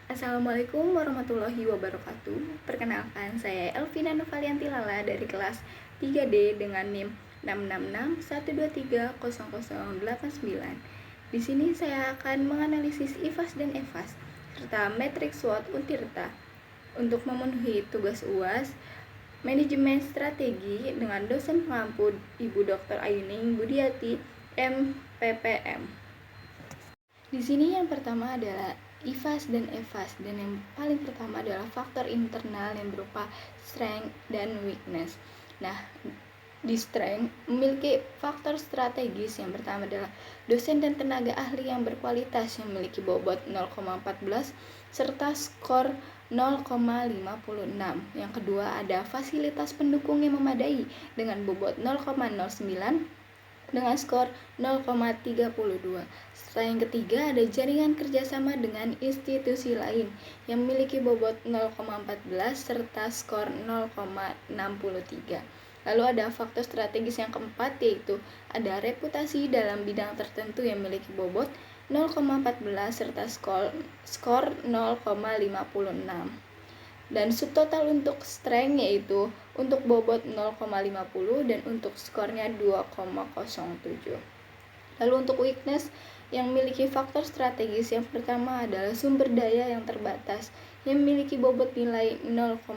Assalamualaikum warahmatullahi wabarakatuh. Perkenalkan, saya Elvina Novalianti Lala dari kelas 3D dengan NIM 66612300089. Di sini saya akan menganalisis IFAS dan EFAS serta matriks SWOT Untirta untuk memenuhi tugas UAS Manajemen Strategi dengan dosen pengampu Ibu Dr. Ayuning Budiati MPPM. Di sini yang pertama adalah IFAS dan EFAS, dan yang paling pertama adalah faktor internal yang berupa strength dan weakness. Nah, di strength memiliki faktor strategis. Yang pertama adalah dosen dan tenaga ahli yang berkualitas yang memiliki bobot 0,14 serta skor 0,56. Yang kedua ada fasilitas pendukung yang memadai dengan bobot 0,09 dengan skor 0,32. Setelah yang ketiga ada jaringan kerjasama dengan institusi lain yang memiliki bobot 0,14 serta skor 0,63. Lalu ada faktor strategis yang keempat, yaitu ada reputasi dalam bidang tertentu yang memiliki bobot 0,14 serta skor 0,56. Dan subtotal untuk strength yaitu untuk bobot 0,50 dan untuk skornya 2,07. Lalu untuk weakness yang memiliki faktor strategis, yang pertama adalah sumber daya yang terbatas yang memiliki bobot nilai 0,14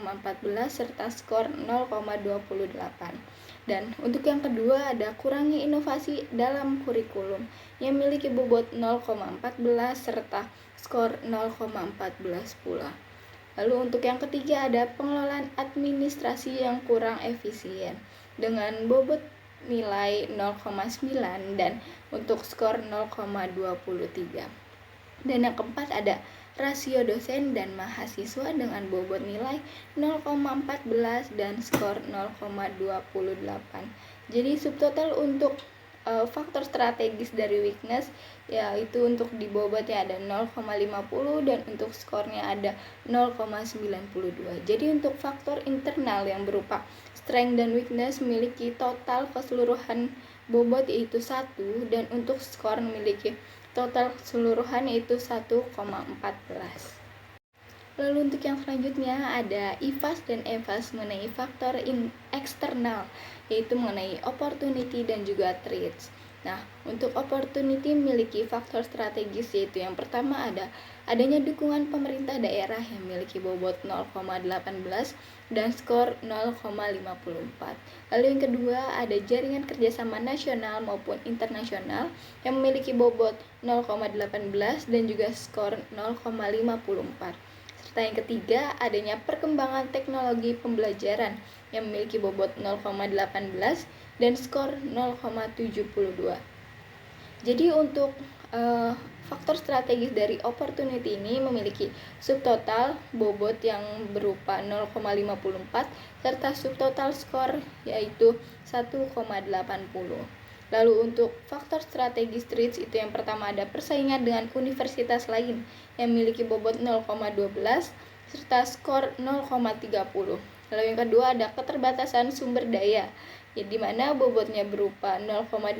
serta skor 0,28. Dan untuk yang kedua ada kurangnya inovasi dalam kurikulum yang memiliki bobot 0,14 serta skor 0,14 pula. Lalu untuk yang ketiga ada pengelolaan administrasi yang kurang efisien dengan bobot nilai 0,9 dan untuk skor 0,23. Dan yang keempat ada rasio dosen dan mahasiswa dengan bobot nilai 0,14 dan skor 0,28. Jadi subtotal untuk faktor strategis dari weakness yaitu untuk di bobotnya ada 0,50 dan untuk skornya ada 0,92. Jadi untuk faktor internal yang berupa strength dan weakness memiliki total keseluruhan bobot yaitu 1 dan untuk skor memiliki total keseluruhan yaitu 1,14. Lalu untuk yang selanjutnya ada IFAS dan EFAS mengenai faktor eksternal, yaitu mengenai opportunity dan juga threats. Nah, untuk opportunity memiliki faktor strategis, yaitu yang pertama adanya dukungan pemerintah daerah yang memiliki bobot 0,18 dan skor 0,54. Lalu yang kedua ada jaringan kerjasama nasional maupun internasional yang memiliki bobot 0,18 dan juga skor 0,54. Serta yang ketiga adanya perkembangan teknologi pembelajaran yang memiliki bobot 0,18 dan skor 0,72. Jadi untuk faktor strategis dari opportunity ini memiliki subtotal bobot yang berupa 0,54 serta subtotal skor yaitu 1,80. Lalu untuk faktor strategis threats itu yang pertama ada persaingan dengan universitas lain yang memiliki bobot 0,12 serta skor 0,30. Lalu yang kedua ada keterbatasan sumber daya, di mana bobotnya berupa 0,18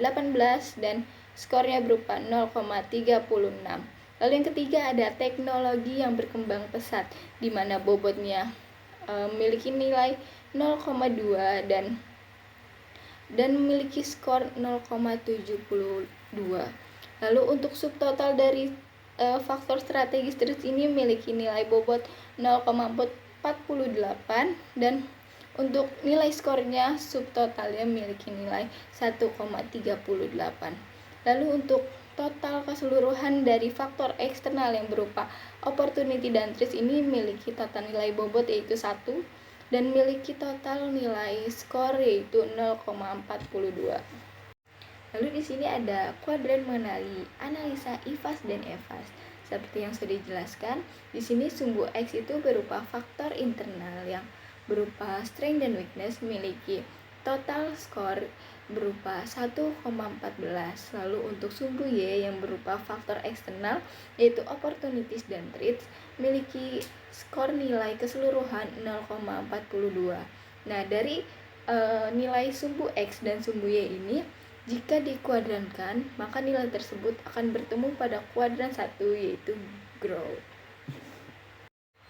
dan skornya berupa 0,36. Lalu yang ketiga ada teknologi yang berkembang pesat, di mana bobotnya memiliki nilai 0,2 dan memiliki skor 0,72. Lalu untuk subtotal dari faktor strategis threats ini memiliki nilai bobot 0,48 dan untuk nilai skornya subtotalnya memiliki nilai 1,38. Lalu untuk total keseluruhan dari faktor eksternal yang berupa opportunity dan threats ini memiliki total nilai bobot yaitu 1 dan memiliki total nilai skor yaitu 0,42. Lalu di sini ada kuadran mengenai analisa IFAS dan EFAS. Seperti yang sudah dijelaskan, di sini sumbu X itu berupa faktor internal yang berupa strength dan weakness memiliki total skor berupa 1,14. Lalu untuk sumbu Y yang berupa faktor eksternal yaitu opportunities dan threats memiliki skor nilai keseluruhan 0,42. Nah, dari nilai sumbu X dan sumbu Y ini jika dikuadrankan, maka nilai tersebut akan bertemu pada kuadran 1 yaitu growth.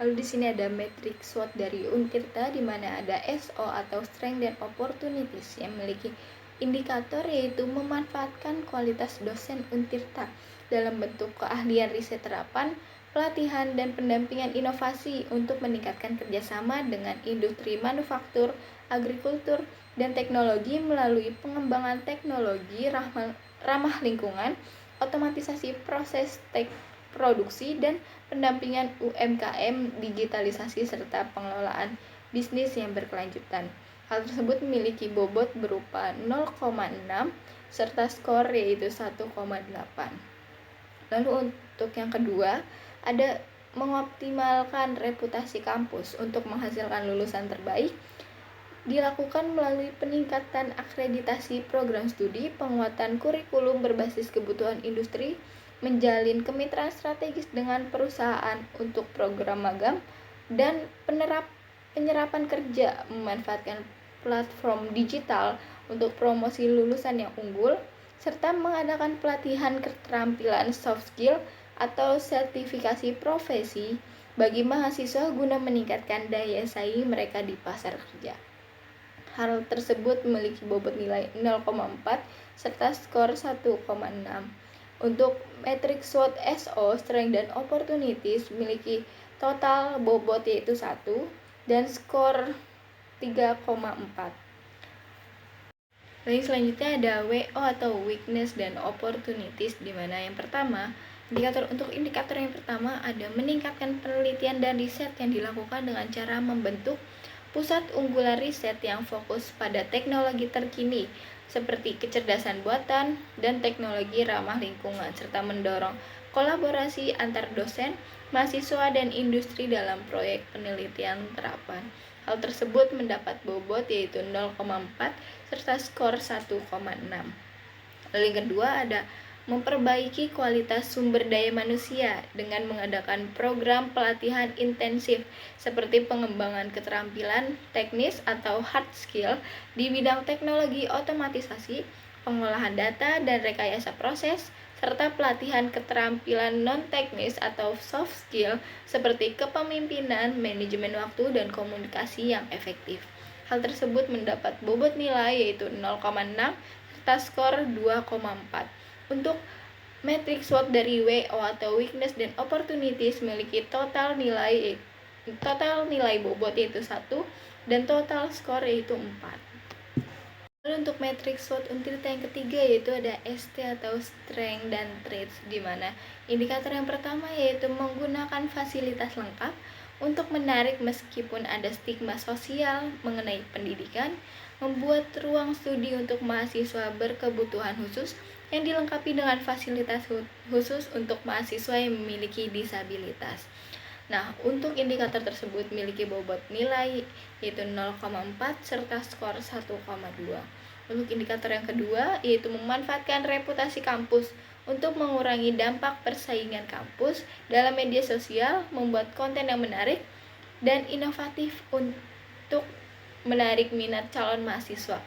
Lalu di sini ada matrix SWOT dari Untirta, di mana ada SO atau Strength dan Opportunities yang memiliki indikator, yaitu memanfaatkan kualitas dosen Untirta dalam bentuk keahlian riset terapan, pelatihan, dan pendampingan inovasi untuk meningkatkan kerjasama dengan industri manufaktur, agrikultur, dan teknologi melalui pengembangan teknologi ramah lingkungan, otomatisasi proses produksi, dan pendampingan UMKM, digitalisasi, serta pengelolaan bisnis yang berkelanjutan. Hal tersebut memiliki bobot berupa 0,6 serta skor yaitu 1,8. Lalu untuk yang kedua, ada mengoptimalkan reputasi kampus untuk menghasilkan lulusan terbaik, dilakukan melalui peningkatan akreditasi program studi, penguatan kurikulum berbasis kebutuhan industri, menjalin kemitraan strategis dengan perusahaan untuk program magang, dan penyerapan kerja, memanfaatkan platform digital untuk promosi lulusan yang unggul, serta mengadakan pelatihan keterampilan soft skill atau sertifikasi profesi bagi mahasiswa guna meningkatkan daya saing mereka di pasar kerja. Hal tersebut memiliki bobot nilai 0,4 serta skor 1,6. Untuk matrix SWOT SO, Strength dan Opportunities memiliki total bobot yaitu 1 dan skor 3,4. Lalu selanjutnya ada WO atau Weakness dan Opportunities, di mana yang pertama, untuk indikator yang pertama ada meningkatkan penelitian dan riset yang dilakukan dengan cara membentuk pusat unggulan riset yang fokus pada teknologi terkini seperti kecerdasan buatan dan teknologi ramah lingkungan, serta mendorong kolaborasi antar dosen, mahasiswa, dan industri dalam proyek penelitian terapan. Hal tersebut mendapat bobot yaitu 0,4 serta skor 1,6. Lalu yang kedua ada memperbaiki kualitas sumber daya manusia dengan mengadakan program pelatihan intensif seperti pengembangan keterampilan teknis atau hard skill di bidang teknologi otomatisasi, pengolahan data dan rekayasa proses, serta pelatihan keterampilan non-teknis atau soft skill seperti kepemimpinan, manajemen waktu, dan komunikasi yang efektif. Hal tersebut mendapat bobot nilai yaitu 0,6 serta skor 2,4. Untuk matrix SWOT dari WO atau Weakness dan Opportunities memiliki total nilai bobot yaitu 1 dan total skor yaitu 4. Lalu untuk matrix SWOT Untirta yang ketiga yaitu ada ST atau Strength dan Traits, di mana indikator yang pertama yaitu menggunakan fasilitas lengkap untuk menarik meskipun ada stigma sosial mengenai pendidikan, membuat ruang studi untuk mahasiswa berkebutuhan khusus yang dilengkapi dengan fasilitas khusus untuk mahasiswa yang memiliki disabilitas. Nah, untuk indikator tersebut memiliki bobot nilai yaitu 0,4 serta skor 1,2. Untuk indikator yang kedua yaitu memanfaatkan reputasi kampus untuk mengurangi dampak persaingan kampus dalam media sosial, membuat konten yang menarik dan inovatif untuk menarik minat calon mahasiswa,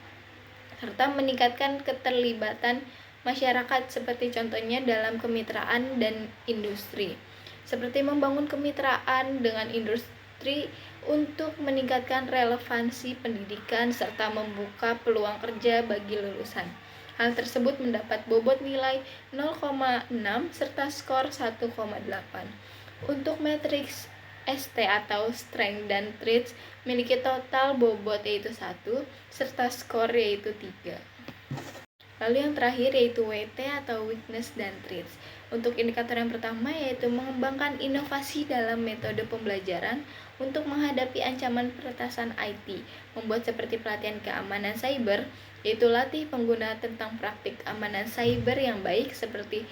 serta meningkatkan keterlibatan masyarakat seperti contohnya dalam kemitraan dan industri, seperti membangun kemitraan dengan industri untuk meningkatkan relevansi pendidikan serta membuka peluang kerja bagi lulusan. Hal tersebut mendapat bobot nilai 0,6 serta skor 1,8. Untuk matriks ST atau Strength dan Traits memiliki total bobot yaitu 1 serta skor yaitu 3. Lalu yang terakhir yaitu WT atau Weakness dan Traits. Untuk indikator yang pertama yaitu mengembangkan inovasi dalam metode pembelajaran untuk menghadapi ancaman peretasan IT, membuat seperti pelatihan keamanan cyber, yaitu latih pengguna tentang praktik keamanan cyber yang baik seperti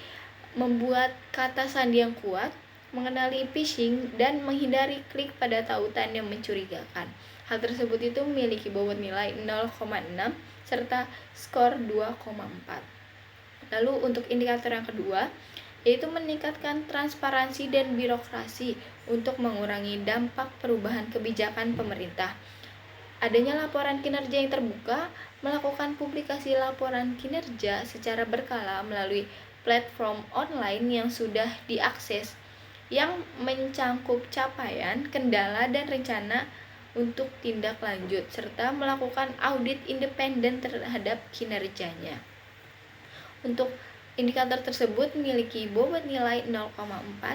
membuat kata sandi yang kuat, mengenali phishing, dan menghindari klik pada tautan yang mencurigakan. Hal tersebut itu memiliki bobot nilai 0,6 serta skor 2,4. Lalu untuk indikator yang kedua yaitu meningkatkan transparansi dan birokrasi untuk mengurangi dampak perubahan kebijakan pemerintah. Adanya laporan kinerja yang terbuka, melakukan publikasi laporan kinerja secara berkala melalui platform online yang sudah diakses, yang mencangkup capaian, kendala, dan rencana untuk tindak lanjut, serta melakukan audit independen terhadap kinerjanya. Untuk indikator tersebut memiliki bobot nilai 0,4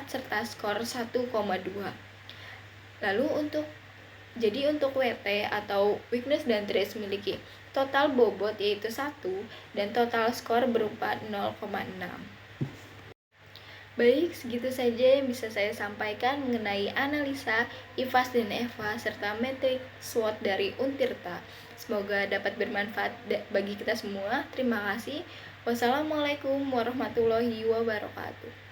serta skor 1,2. Lalu untuk WT atau weakness dan trace memiliki total bobot yaitu 1 dan total skor berupa 0,6. Baik, segitu saja yang bisa saya sampaikan mengenai analisa IFAS dan EVA serta metrik SWOT dari Untirta. Semoga dapat bermanfaat bagi kita semua. Terima kasih. Wassalamualaikum warahmatullahi wabarakatuh.